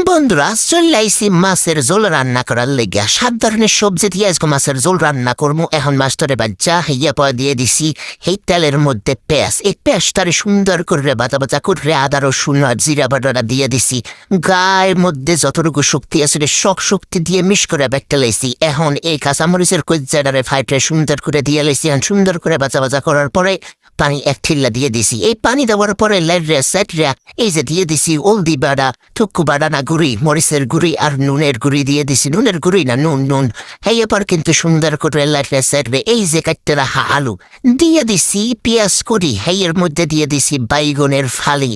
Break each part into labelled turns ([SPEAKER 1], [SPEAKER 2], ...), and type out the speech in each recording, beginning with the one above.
[SPEAKER 1] বন্ধুরা চলে আইসি মাছের ঝোল রান্না করার লেগে 7 ধরনের সবজি দিয়ে আজকে মাছের ঝোল রান্না করবো। এখন মাছটারে বাচ্চা হইয়া পর দিয়ে দিছি এই তেলের মধ্যে পেঁয়াজ। এই পেঁয়াজটারে সুন্দর করে বাজা করে আদা রসুন আর জিরা বাটাটা দিয়ে দিছি। গায়ের মধ্যে যতটুকু শক্তি আছে সব শক্তি দিয়ে মিশ করে ব্যাগটা লাইছি। এখন এই কাঁচামরিচের কজ্জাটারে ফাইটে সুন্দর করে দিয়ে লাইছি। এখন সুন্দর করে বাজা করার পরে পানি 1 ঠিল্লা দিয়ে দিছি। এই পানি দেওয়ার পরে লাইটরা সাইডরা এই যে দিয়ে দিছি হলদি বাড়া, টুকু বাড়ানা গুঁড়ি, মরিচের গুঁড়ি আর নুনের গুঁড়ি দিয়ে দিছি। নুনের গুঁড়ি না নুন। এরপর কিন্তু সুন্দর করে লাইটরা সাইডরে এই যে কাটতে রাখা আলু দিয়ে দিছি। পেঁয়াজ করি এর মধ্যে দিয়ে দিছি বাইগনের ফালি।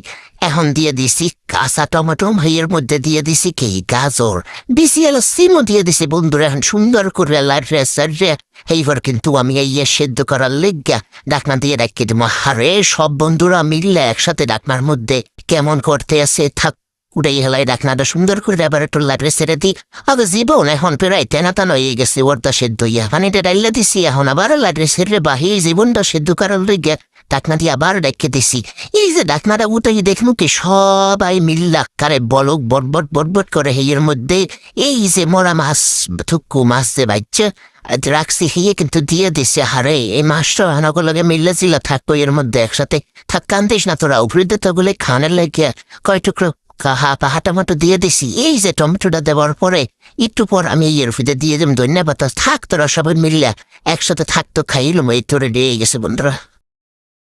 [SPEAKER 1] এখন দিয়ে দিছি কাঁচা টমেটো, এর মধ্যে দিয়ে দিছি কি গাজর দিছি, সিমও দিয়ে দিছি। বন্ধুরা এখন সুন্দর করে লাইটরা সাইডরে এইবার কিন্তু আমি এই সেদ্ধ করার লেগা ডাকনা দিয়ে রেখে দেবো। আরে সব বন্ধুরা মিললে একসাথে ডাকনার মধ্যে কেমন করতে আছে থাক উড়াই হেলাই ডাকনাটা সুন্দর করে আবার একটু লাইটরে ছেড়ে দিই। আগে জীবন এখন প্রায় তেনাতান হয়ে গেছে ওরটা সেদ্ধ ইয়া পানিটা ডাইলে দিছি। এখন আবার লাইটরে ছেড়ে বাহি জীবনটা সেদ্ধ করার লেগে ডাকনা দিয়ে আবার রেখে দিছি। এই যে ডাকনাটা উঠাই দেখুন কি সবাই মিল্লা কারে বলক বটবট করে এর মধ্যে এই যে মরা মাছ থুকু মাছ যে বাচ্চা রাখছি হিয়ে কিন্তু দিয়ে দিছে। হারে এই মাছটা আনাগুলোকে মিল্লা জিল্লা থাকবো এর মধ্যে একসাথে থাক। কান্দিস না তোরা উপরে তোগুলো খানের লেগে কয় টুকরো হাটা মতো দিয়ে দিছি। এই যে টমেটোটা দেওয়ার পরে একটু পর আমি এর ফিতে দিয়ে দেব ধন্যবাদ। থাক তোরা সবাই মিল্লা একসাথে থাকতো খাইলাম। এই তোরে দিয়ে গেছে বন্ধুরা।